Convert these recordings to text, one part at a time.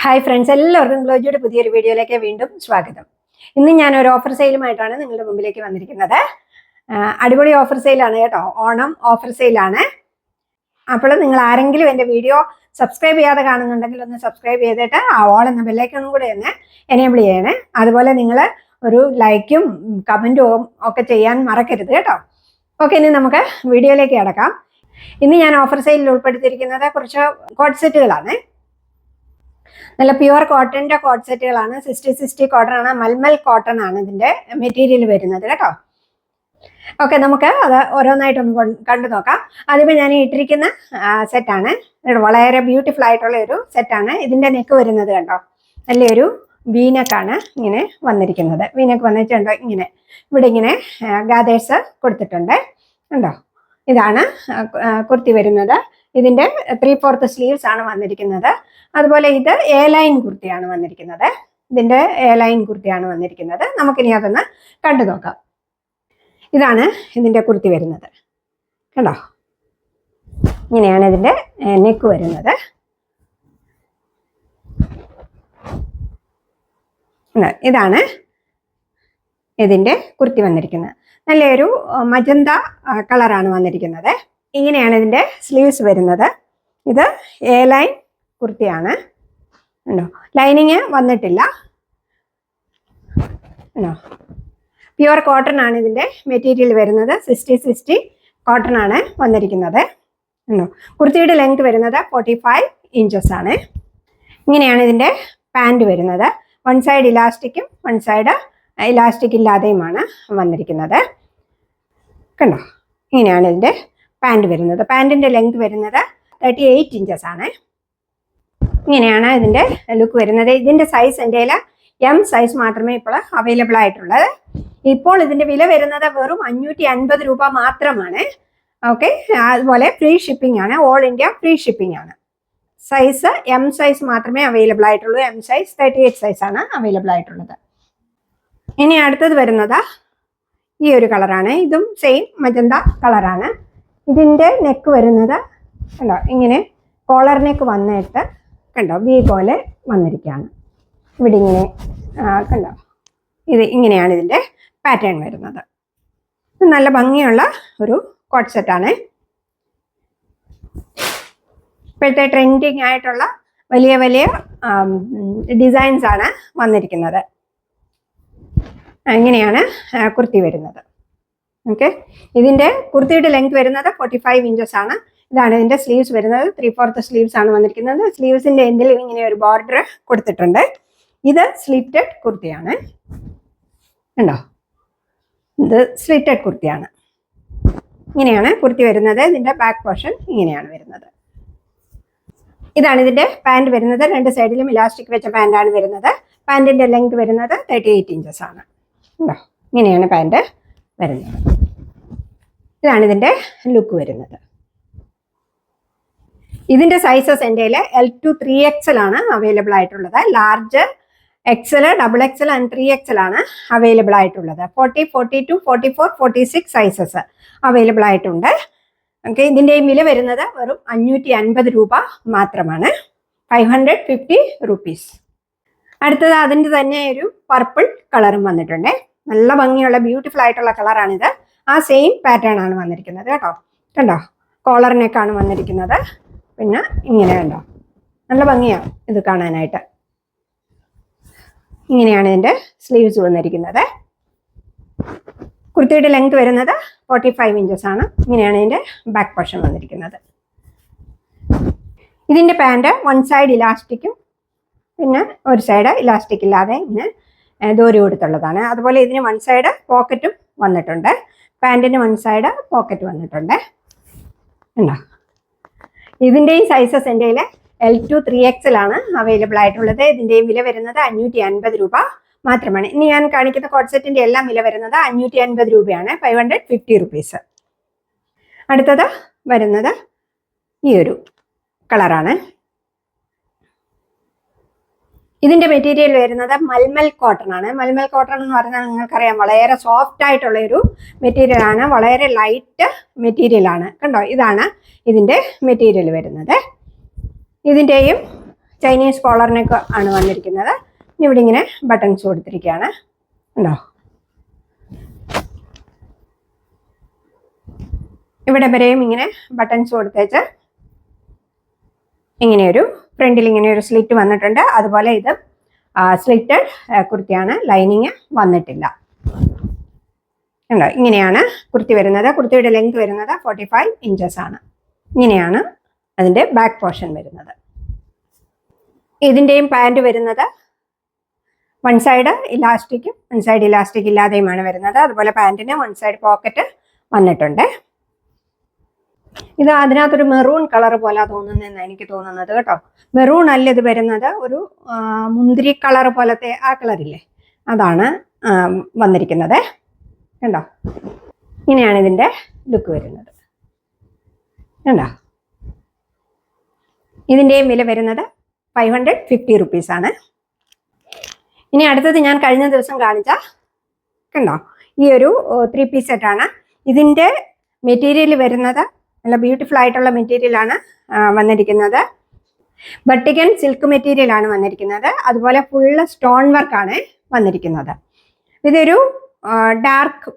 Hi friends, എല്ലാവർക്കും ഗ്ലോജിയുടെ പുതിയൊരു വീഡിയോയിലേക്ക് വീണ്ടും സ്വാഗതം. ഇന്ന് ഞാൻ ഒരു ഓഫർ സെയിലുമായിട്ടാണ് നിങ്ങളുടെ മുമ്പിലേക്ക് വന്നിരിക്കുന്നത്. അടിപൊളി ഓഫർ സെയിലാണ് കേട്ടോ, ഓണം ഓഫർ സെയിലാണ്. അപ്പോൾ നിങ്ങൾ ആരെങ്കിലും എൻ്റെ വീഡിയോ സബ്സ്ക്രൈബ് ചെയ്യാതെ കാണുന്നുണ്ടെങ്കിൽ ഒന്ന് സബ്സ്ക്രൈബ് ചെയ്തിട്ട് ആ ഓൾ എന്ന ബെല്ലൈക്കണും കൂടെ ഒന്ന് എനേബിൾ ചെയ്യണേ. അതുപോലെ നിങ്ങൾ ഒരു ലൈക്കും കമൻറ്റും ഒക്കെ ചെയ്യാൻ മറക്കരുത് കേട്ടോ. ഓക്കെ, ഇനി നമുക്ക് വീഡിയോയിലേക്ക് കിടക്കാം. ഇന്ന് ഞാൻ ഓഫർ സെയിലിൽ ഉൾപ്പെടുത്തിയിരിക്കുന്നത് കുറച്ച് കോട്ട് സെറ്റുകളാണ്. നല്ല പ്യുവർ കോട്ടൻ്റെ കോട്ട് സെറ്റുകളാണ്. 60 കോട്ടൺ ആണ്, മൽമൽ കോട്ടൺ ആണ് ഇതിൻ്റെ മെറ്റീരിയൽ വരുന്നത് കേട്ടോ. ഓക്കെ, നമുക്ക് അത് ഓരോന്നായിട്ടൊന്ന് കണ്ടു നോക്കാം. ആദ്യമേ ഞാൻ ഇട്ടിരിക്കുന്ന സെറ്റാണ്. വളരെ ബ്യൂട്ടിഫുൾ ആയിട്ടുള്ള ഒരു സെറ്റാണ്. ഇതിൻ്റെ നെക്ക് വരുന്നത് കണ്ടോ, നല്ലൊരു വീനക്കാണ് ഇങ്ങനെ വന്നിരിക്കുന്നത്. വീനക്ക് വന്നിട്ടുണ്ടോ, ഇങ്ങനെ ഇവിടെ ഇങ്ങനെ ഗാദേഴ്സ് കൊടുത്തിട്ടുണ്ട് കണ്ടോ. ഇതാണ് കുർത്തി വരുന്നത്. ഇതിൻ്റെ 3/4 സ്ലീവ്സ് ആണ് വന്നിരിക്കുന്നത്. അതുപോലെ ഇത് എ ലൈൻ കുർത്തിയാണ് വന്നിരിക്കുന്നത്. ഇതിൻ്റെ എ ലൈൻ കുർത്തിയാണ് വന്നിരിക്കുന്നത്. നമുക്കിനി അതൊന്ന് കണ്ടു നോക്കാം. ഇതാണ് ഇതിൻ്റെ കുർത്തി വരുന്നത് കണ്ടോ. ഇങ്ങനെയാണ് ഇതിൻ്റെ നെക്ക് വരുന്നത്. ഇതാണ് ഇതിൻ്റെ കുർത്തി വന്നിരിക്കുന്നത്. നല്ലൊരു മജന്ത കളറാണ് വന്നിരിക്കുന്നത്. ഇങ്ങനെയാണ് ഇതിൻ്റെ സ്ലീവ്സ് വരുന്നത്. ഇത് എ ലൈൻ കുർത്തിയാണ് ഉണ്ടോ, ലൈനിങ് വന്നിട്ടില്ല ഉണ്ടോ. പ്യുവർ കോട്ടൺ ആണ് ഇതിൻ്റെ മെറ്റീരിയൽ വരുന്നത്. 60 കോട്ടൺ ആണ് വന്നിരിക്കുന്നത് ഉണ്ടോ. കുർത്തിയുടെ ലെങ്ത് വരുന്നത് 45 ഇഞ്ചസ് ആണ്. ഇങ്ങനെയാണ് ഇതിൻ്റെ പാൻറ് വരുന്നത്. വൺ സൈഡ് ഇലാസ്റ്റിക്കും വൺ സൈഡ് ഇലാസ്റ്റിക് ഇല്ലാതെയുമാണ് വന്നിരിക്കുന്നത് കണ്ടോ. ഇങ്ങനെയാണ് ഇതിൻ്റെ പാൻറ് വരുന്നത്. പാൻറ്റിൻ്റെ ലെങ്ത് വരുന്നത് 38 ഇഞ്ചസ് ആണ്. ഇങ്ങനെയാണ് ഇതിൻ്റെ ലുക്ക് വരുന്നത്. ഇതിൻ്റെ സൈസ് എൻ്റെ എം സൈസ് മാത്രമേ ഇപ്പോൾ അവൈലബിൾ ആയിട്ടുള്ളത്. ഇപ്പോൾ ഇതിൻ്റെ വില വരുന്നത് വെറും 550 രൂപ മാത്രമാണ്. ഓക്കെ, അതുപോലെ ഫ്രീ ഷിപ്പിംഗ് ആണ്, ഓൾ ഇന്ത്യ ഫ്രീ ഷിപ്പിംഗ് ആണ്. സൈസ് എം സൈസ് മാത്രമേ അവൈലബിൾ ആയിട്ടുള്ളൂ. എം സൈസ് 38 സൈസാണ് അവൈലബിൾ ആയിട്ടുള്ളത്. ഇനി അടുത്തത് വരുന്നത് ഈ ഒരു കളറാണ്. ഇതും സെയിം മജന്ത കളറാണ്. ഇതിൻ്റെ നെക്ക് വരുന്നത് കണ്ടോ, ഇങ്ങനെ കോളർ നെക്ക് വന്നിട്ട് കണ്ടോ വി പോലെ വന്നിരിക്കുകയാണ്. ഇവിടെ ഇങ്ങനെ കണ്ടോ, ഇത് ഇങ്ങനെയാണ് ഇതിൻ്റെ പാറ്റേൺ വരുന്നത്. നല്ല ഭംഗിയുള്ള ഒരു കോട്ട് സെറ്റാണ്. ഇപ്പോഴത്തെ ട്രെൻഡിങ് ആയിട്ടുള്ള വലിയ വലിയ ഡിസൈൻസ് ആണ് വന്നിരിക്കുന്നത്. ഇങ്ങനെയാണ് കുർത്തി വരുന്നത്. ഓക്കെ, ഇതിൻ്റെ കുർത്തിയുടെ ലെങ്ത് വരുന്നത് 45 ഇഞ്ചസ് ആണ്. ഇതാണ് ഇതിൻ്റെ സ്ലീവ്സ് വരുന്നത്. 3/4 സ്ലീവ്സ് ആണ് വന്നിരിക്കുന്നത്. സ്ലീവ്സിൻ്റെ എൻഡിൽ ഇങ്ങനെ ഒരു ബോർഡർ കൊടുത്തിട്ടുണ്ട്. ഇത് സ്ലിറ്റഡ് കുർത്തിയാണ് ഉണ്ടോ. ഇത് സ്ലിറ്റഡ് കുർത്തിയാണ്. ഇങ്ങനെയാണ് കുർത്തി വരുന്നത്. ഇതിൻ്റെ ബാക്ക് പോർഷൻ ഇങ്ങനെയാണ് വരുന്നത്. ഇതാണ് ഇതിൻ്റെ പാൻറ് വരുന്നത്. രണ്ട് സൈഡിലും ഇലാസ്റ്റിക് വെച്ച പാൻറ്റാണ് വരുന്നത്. പാൻറ്റിൻ്റെ ലെങ്ത് വരുന്നത് 38 ഇഞ്ചസ് ആണ് ഉണ്ടോ. ഇങ്ങനെയാണ് പാൻറ് വരുന്നത്. ഇതാണ് ഇതിൻ്റെ ലുക്ക് വരുന്നത്. ഇതിൻ്റെ സൈസസ് എൻ്റെ L to 3XL ആണ് അവൈലബിൾ ആയിട്ടുള്ളത്. Large, XL, XXL and 3XL ആണ് അവൈലബിൾ ആയിട്ടുള്ളത്. 40, 42, 44, 46 സൈസസ് അവൈലബിൾ ആയിട്ടുണ്ട്. ഓക്കെ, ഇതിൻ്റെയും വില വരുന്നത് വെറും 550 രൂപ മാത്രമാണ്. 550 റുപ്പീസ്. അടുത്തത് അതിൻ്റെ തന്നെ ഒരു പർപ്പിൾ കളറും വന്നിട്ടുണ്ട്. നല്ല ഭംഗിയുള്ള ബ്യൂട്ടിഫുൾ ആയിട്ടുള്ള കളറാണിത്. ആ സെയിം പാറ്റേൺ ആണ് വന്നിരിക്കുന്നത് കേട്ടോ. കണ്ടോ, കോളർ നെക്കാണ് വന്നിരിക്കുന്നത്. പിന്നെ ഇങ്ങനെ കണ്ടോ, നല്ല ഭംഗിയാണ് ഇത് കാണാനായിട്ട്. ഇങ്ങനെയാണ് ഇതിൻ്റെ സ്ലീവ്സ് വന്നിരിക്കുന്നത്. കുർത്തിയുടെ ലെങ്ത് വരുന്നത് 45 ഇഞ്ചസ് ആണ്. ഇങ്ങനെയാണ് ഇതിൻ്റെ ബാക്ക് പോർഷൻ വന്നിരിക്കുന്നത്. ഇതിൻ്റെ പാൻറ് വൺ സൈഡ് ഇലാസ്റ്റിക്കും പിന്നെ ഒരു സൈഡ് ഇലാസ്റ്റിക് ഇല്ലാതെ ഇങ്ങനെ ദോരി കൊടുത്തുള്ളതാണ്. അതുപോലെ ഇതിന് വൺ സൈഡ് പോക്കറ്റും വന്നിട്ടുണ്ട്. പാൻറ്റിന് വൺ സൈഡ് പോക്കറ്റ് വന്നിട്ടുണ്ട് ഉണ്ടോ. ഇതിൻ്റെയും സൈസസ് എൻ്റെ L to 3XL ആണ് അവൈലബിൾ ആയിട്ടുള്ളത്. ഇതിൻ്റെയും വില വരുന്നത് 550 രൂപ മാത്രമാണ്. ഇനി ഞാൻ കാണിക്കുന്ന കോട്ട് സെറ്റിൻ്റെ എല്ലാം വില വരുന്നത് 550 രൂപയാണ്. 550 റുപ്പീസ്. അടുത്തത് വരുന്നത് ഈ ഒരു കളറാണ്. ഇതിൻ്റെ മെറ്റീരിയൽ വരുന്നത് മൽമൽ കോട്ടൺ ആണ്. മൽമൽ കോട്ടൺ എന്ന് പറഞ്ഞാൽ നിങ്ങൾക്കറിയാം, വളരെ സോഫ്റ്റ് ആയിട്ടുള്ള ഒരു മെറ്റീരിയൽ ആണ്. വളരെ ലൈറ്റ് മെറ്റീരിയൽ ആണ് കണ്ടോ. ഇതാണ് ഇതിൻ്റെ മെറ്റീരിയൽ വരുന്നത്. ഇതിൻ്റെയും ചൈനീസ് കോളറിനൊക്കെ ആണ് വന്നിരിക്കുന്നത്. ഇവിടെ ഇങ്ങനെ ബട്ടൺസ് കൊടുത്തിരിക്കുകയാണ്. ഉണ്ടോ, ഇവിടെ വരെയും ഇങ്ങനെ ബട്ടൺസ് കൊടുത്തേച്ച് ഇങ്ങനെയൊരു ഫ്രണ്ടിൽ ഇങ്ങനെയൊരു സ്ലിറ്റ് വന്നിട്ടുണ്ട്. അതുപോലെ ഇത് സ്ലിറ്റഡ് കുർത്തിയാണ്, ലൈനിങ് വന്നിട്ടില്ല. ഉണ്ടോ, ഇങ്ങനെയാണ് കുർത്തി വരുന്നത്. കുർത്തിയുടെ ലെങ്ത് വരുന്നത് 45 ഇഞ്ചസ് ആണ്. ഇങ്ങനെയാണ് അതിൻ്റെ ബാക്ക് പോർഷൻ വരുന്നത്. ഇതിൻ്റെയും പാൻറ് വരുന്നത് വൺ സൈഡ് ഇലാസ്റ്റിക്കും വൺ സൈഡ് ഇലാസ്റ്റിക് ഇല്ലാതെയുമാണ് വരുന്നത്. അതുപോലെ പാൻറ്റിന് വൺ സൈഡ് പോക്കറ്റ് വന്നിട്ടുണ്ട്. ഇത് അതിനകത്തൊരു മെറൂൺ കളർ പോലെ തോന്നുന്നതെന്ന് എനിക്ക് തോന്നുന്നത് കേട്ടോ. മെറൂൺ അല്ല ഇത് വരുന്നത്, ഒരു മുന്തിരി കളർ പോലത്തെ ആ കളറില്ലേ, അതാണ് വന്നിരിക്കുന്നത്. കണ്ടോ, ഇങ്ങനെയാണ് ഇതിൻ്റെ ലുക്ക് വരുന്നത്. കണ്ടോ, ഇതിൻ്റെയും വില വരുന്നത് 550 റുപ്പീസാണ്. ഇനി അടുത്തത് ഞാൻ കഴിഞ്ഞ ദിവസം കാണിച്ച കണ്ടോ ഈ ഒരു 3 പീസ് സെറ്റാണ്. ഇതിൻ്റെ മെറ്റീരിയൽ വരുന്നത് നല്ല ബ്യൂട്ടിഫുൾ ആയിട്ടുള്ള മെറ്റീരിയലാണ് വന്നിരിക്കുന്നത്. ബട്ടിക്കൻ സിൽക്ക് മെറ്റീരിയലാണ് വന്നിരിക്കുന്നത്. അതുപോലെ ഫുള്ള് സ്റ്റോൺ വർക്കാണ് വന്നിരിക്കുന്നത്. ഇതൊരു ഡാർക്ക്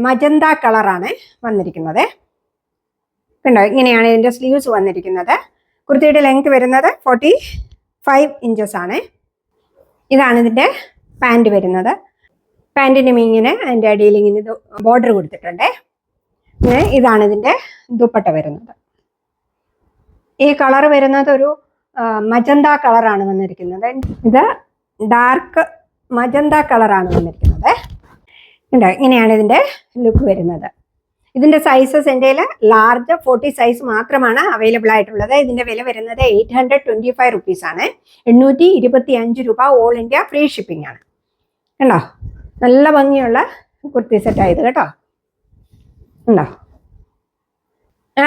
മജന്ത കളറാണ് വന്നിരിക്കുന്നത്. കണ്ടോ, ഇങ്ങനെയാണ് ഇതിൻ്റെ സ്ലീവ്സ് വന്നിരിക്കുന്നത്. കുർത്തിയുടെ ലെങ്ത് വരുന്നത് 45 ഇഞ്ചസ് ആണ്. ഇതാണ് ഇതിൻ്റെ പാൻറ് വരുന്നത്. പാൻറ്റിനും ഇങ്ങനെ അതിൻ്റെ അടിയിൽ ഇങ്ങനെ ഇത് ബോർഡർ കൊടുത്തിട്ടുണ്ട്. പിന്നെ ഇതാണ് ഇതിൻ്റെ ദുപ്പട്ട വരുന്നത്. ഈ കളർ വരുന്നത് ഒരു മജന്ത കളറാണ് വന്നിരിക്കുന്നത്. ഇത് ഡാർക്ക് മജന്ത കളറാണ് വന്നിരിക്കുന്നത്. ഉണ്ടോ, ഇങ്ങനെയാണ് ഇതിൻ്റെ ലുക്ക് വരുന്നത്. ഇതിൻ്റെ സൈസസ് എൻ്റെ ലാർജ് 40 സൈസ് മാത്രമാണ് അവൈലബിൾ ആയിട്ടുള്ളത്. ഇതിൻ്റെ വില വരുന്നത് 825 റുപ്പീസാണ്. 825 രൂപ. ഓൾ ഇന്ത്യ ഫ്രീ ഷിപ്പിംഗ് ആണ്. കണ്ടോ, നല്ല ഭംഗിയുള്ള കുർത്തി സെറ്റായത് കേട്ടോ. ഉണ്ടോ,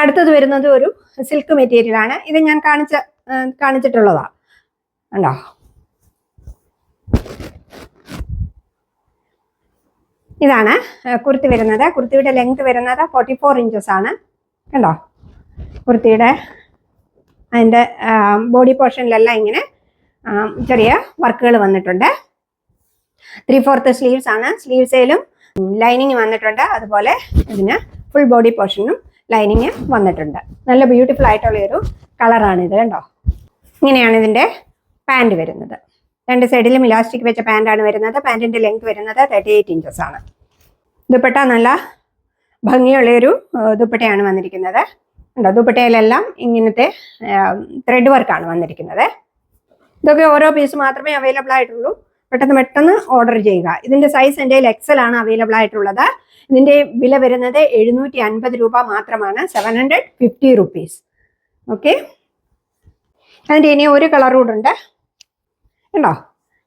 അടുത്തത് വരുന്നത് ഒരു സിൽക്ക് മെറ്റീരിയലാണ്. ഇത് ഞാൻ കാണിച്ചിട്ടുള്ളതാണ്. ഉണ്ടോ, ഇതാണ് കുർത്തി വരുന്നത്. കുർത്തിയുടെ ലെങ്ത് വരുന്നത് 44 ഇഞ്ചസ് ആണ്. കണ്ടോ, കുർത്തിയുടെ അതിൻ്റെ ബോഡി പോർഷനിലെല്ലാം ഇങ്ങനെ ചെറിയ വർക്കുകൾ വന്നിട്ടുണ്ട്. 3/4 സ്ലീവ്സ് ആണ്. സ്ലീവ്സിലും ലൈനിങ് വന്നിട്ടുണ്ട്. അതുപോലെ ഇതിന് ഫുൾ ബോഡി പോർഷനും ലൈനിങ് വന്നിട്ടുണ്ട്. നല്ല ബ്യൂട്ടിഫുൾ ആയിട്ടുള്ള ഒരു കളറാണിത്. കണ്ടോ, ഇങ്ങനെയാണ് ഇതിൻ്റെ പാൻറ് വരുന്നത്. രണ്ട് സൈഡിലും ഇലാസ്റ്റിക് വെച്ച പാൻറ്റാണ് വരുന്നത്. പാൻറ്റിൻ്റെ ലെങ്ത് വരുന്നത് 38 ഇഞ്ചസ് ആണ്. ദുപ്പട്ട നല്ല ഭംഗിയുള്ളൊരു ദുപ്പട്ടയാണ് വന്നിരിക്കുന്നത്. ഉണ്ടോ, ദുപ്പട്ടയിലെല്ലാം ഇങ്ങനത്തെ ത്രെഡ് വർക്കാണ് വന്നിരിക്കുന്നത്. ഇതൊക്കെ ഓരോ പീസ് മാത്രമേ അവൈലബിൾ ആയിട്ടുള്ളൂ. പെട്ടെന്ന് ഓർഡർ ചെയ്യുക. ഇതിൻ്റെ സൈസ് എൻ്റെ എക്സൽ ആണ് അവൈലബിൾ ആയിട്ടുള്ളത്. ഇതിൻ്റെ വില വരുന്നത് 750 രൂപ മാത്രമാണ്. 750 റുപ്പീസ്. ഓക്കെ, അതിൻ്റെ ഇനി ഒരു കളർ കൂടെ ഉണ്ട്. കണ്ടോ,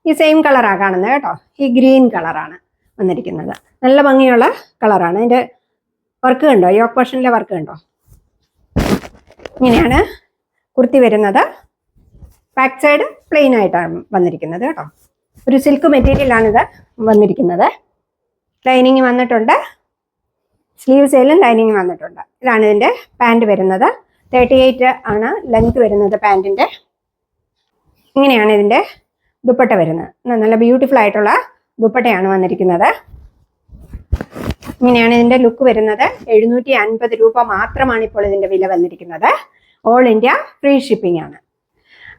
ഈ സെയിം കളറാണ് കാണുന്നത് കേട്ടോ. ഈ ഗ്രീൻ കളറാണ് വന്നിരിക്കുന്നത്. നല്ല ഭംഗിയുള്ള കളറാണ്. അതിൻ്റെ വർക്ക് കണ്ടോ, യോക്ക് പോർഷനിലെ വർക്ക് കണ്ടോ. ഇങ്ങനെയാണ് കുർത്തി വരുന്നത്. ബാക്ക് സൈഡ് പ്ലെയിൻ ആയിട്ടാണ് വന്നിരിക്കുന്നത് കേട്ടോ. ഒരു സിൽക്ക് മെറ്റീരിയലാണിത് വന്നിരിക്കുന്നത്. ലൈനിങ് വന്നിട്ടുണ്ട്. സ്ലീവ്സിലും ലൈനിങ് വന്നിട്ടുണ്ട്. ഇതാണ് ഇതിൻ്റെ പാൻറ് വരുന്നത്. 38 ആണ് ലെങ്ത് വരുന്നത് പാൻറ്റിൻ്റെ. ഇങ്ങനെയാണ് ഇതിൻ്റെ ദുപ്പട്ട വരുന്നത്. നല്ല ബ്യൂട്ടിഫുൾ ആയിട്ടുള്ള ദുപ്പട്ടയാണ് വന്നിരിക്കുന്നത്. ഇങ്ങനെയാണ് ഇതിൻ്റെ ലുക്ക് വരുന്നത്. 750 രൂപ മാത്രമാണ് ഇപ്പോൾ ഇതിൻ്റെ വില വന്നിരിക്കുന്നത്. ഓൾ ഇന്ത്യ ഫ്രീ ഷിപ്പിംഗ് ആണ്.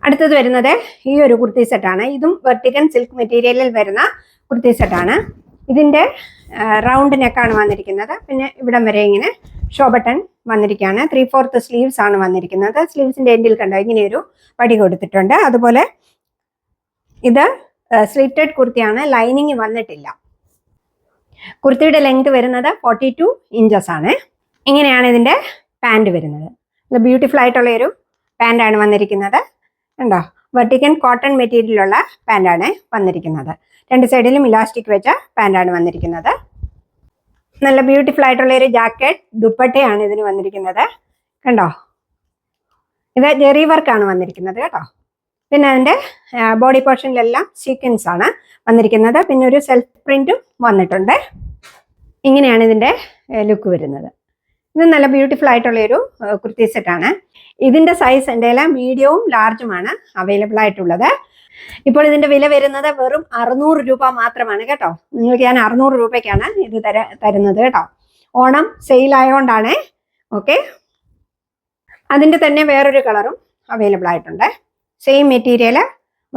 അടുത്തത് വരുന്നത് ഈ ഒരു കുർത്തി സെറ്റാണ്. ഇതും വെർട്ടിക്കൻ സിൽക്ക് മെറ്റീരിയലിൽ വരുന്ന കുർത്തി സെറ്റാണ്. ഇതിൻ്റെ റൗണ്ട് നെക്കാണ് വന്നിരിക്കുന്നത്. പിന്നെ ഇവിടം വരെ ഇങ്ങനെ ഷോ ബട്ടൺ വന്നിരിക്കുകയാണ്. 3/4 സ്ലീവ്സ് ആണ് വന്നിരിക്കുന്നത്. സ്ലീവ്സിൻ്റെ എൻഡിൽ കണ്ടോ ഇങ്ങനെയൊരു പടി കൊടുത്തിട്ടുണ്ട്. അതുപോലെ ഇത് സ്ലിറ്റഡ് കുർത്തിയാണ്. ലൈനിങ് വന്നിട്ടില്ല. കുർത്തിയുടെ ലെങ്ത് വരുന്നത് 42 ഇഞ്ചസ് ആണ്. ഇങ്ങനെയാണ് ഇതിൻ്റെ പാൻറ് വരുന്നത്. ബ്യൂട്ടിഫുൾ ആയിട്ടുള്ള ഒരു പാൻറ്റാണ് വന്നിരിക്കുന്നത്. കണ്ടോ, വെർട്ടിക്കൻ കോട്ടൺ മെറ്റീരിയലുള്ള പാൻറ്റാണ് വന്നിരിക്കുന്നത്. രണ്ട് സൈഡിലും ഇലാസ്റ്റിക് വെച്ച പാൻറ്റാണ് വന്നിരിക്കുന്നത്. നല്ല ബ്യൂട്ടിഫുൾ ആയിട്ടുള്ള ഒരു ജാക്കറ്റ് ദുപ്പട്ടയാണ് ഇതിന് വന്നിരിക്കുന്നത്. കണ്ടോ, ഇത് ജെറി വർക്കാണ് വന്നിരിക്കുന്നത് കേട്ടോ. പിന്നെ അതിൻ്റെ ബോഡി പോർഷനിലെല്ലാം സീക്വൻസ് ആണ് വന്നിരിക്കുന്നത്. പിന്നെ ഒരു സെൽഫ് പ്രിന്റും വന്നിട്ടുണ്ട്. ഇങ്ങനെയാണ് ഇതിൻ്റെ ലുക്ക് വരുന്നത്. ഇത് നല്ല ബ്യൂട്ടിഫുൾ ആയിട്ടുള്ള ഒരു കുർത്തി സെറ്റാണ്. ഇതിന്റെ സൈസ് എൻ്റെ മീഡിയവും ലാർജുമാണ് അവൈലബിൾ ആയിട്ടുള്ളത്. ഇപ്പോൾ ഇതിന്റെ വില വരുന്നത് വെറും 600 രൂപ മാത്രമാണ് കേട്ടോ. നിങ്ങൾക്ക് ഞാൻ 600 രൂപയ്ക്കാണ് ഇത് തരുന്നത് കേട്ടോ. ഓണം സെയിൽ ആയതുകൊണ്ടാണ്. ഓക്കെ, അതിന്റെ തന്നെ വേറൊരു കളറും അവൈലബിൾ ആയിട്ടുണ്ട്. സെയിം മെറ്റീരിയൽ,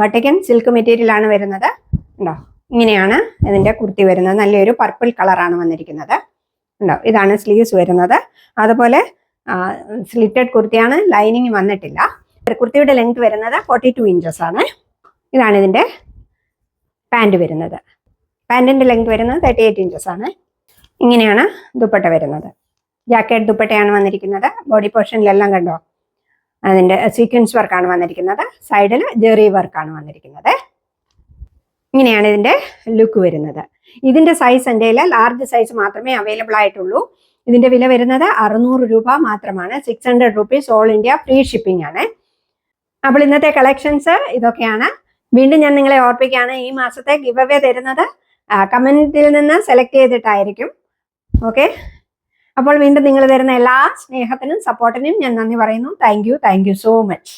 വട്ടിക്കൻ സിൽക്ക് മെറ്റീരിയൽ ആണ് വരുന്നത്. ഉണ്ടോ, ഇങ്ങനെയാണ് ഇതിന്റെ കുർത്തി വരുന്നത്. നല്ലൊരു പർപ്പിൾ കളറാണ് വന്നിരിക്കുന്നത്. ഉണ്ടോ, ഇതാണ് സ്ലീവ്സ് വരുന്നത്. അതുപോലെ സ്ലിറ്റഡ് കുർത്തിയാണ്, ലൈനിങ് വന്നിട്ടില്ല. കുർത്തിയുടെ ലെങ്ത് വരുന്നത് 42 ഇഞ്ചസ് ആണ്. ഇതാണ് ഇതിന്റെ പാൻറ് വരുന്നത്. പാൻറിന്റെ ലെങ്ത് വരുന്നത് 38 ഇഞ്ചസ് ആണ്. ഇങ്ങനെയാണ് ദുപ്പട്ട വരുന്നത്. ജാക്കറ്റ് ദുപ്പട്ടയാണ് വന്നിരിക്കുന്നത്. ബോഡി പോർഷനിലെല്ലാം കണ്ടോ അതിന്റെ സീക്വൻസ് വർക്കാണ് വന്നിരിക്കുന്നത്. സൈഡിൽ ജെറി വർക്കാണ് വന്നിരിക്കുന്നത്. ഇങ്ങനെയാണ് ഇതിന്റെ ലുക്ക് വരുന്നത്. ഇതിന്റെ സൈസ് എൻ്റെ ലാർജ് സൈസ് മാത്രമേ അവൈലബിൾ ആയിട്ടുള്ളൂ. ഇതിന്റെ വില വരുന്നത് 600 രൂപ മാത്രമാണ്. 600 rupees all India free shipping ആണ്. അപ്പോൾ ഇന്നത്തെ കളക്ഷൻസ് ഇതൊക്കെയാണ്. വീണ്ടും ഞാൻ നിങ്ങളെ ഓർപ്പിക്കുകയാണ്, ഈ മാസത്തെ ഗിവ് അവേ തരുന്നത് കമന്റിൽ നിന്ന് സെലക്ട് ചെയ്തിട്ടായിരിക്കും. ഓക്കെ, അപ്പോൾ വീണ്ടും നിങ്ങൾ തരുന്ന എല്ലാ സ്നേഹത്തിനും സപ്പോർട്ടിനും ഞാൻ നന്ദി പറയുന്നു. Thank you so much.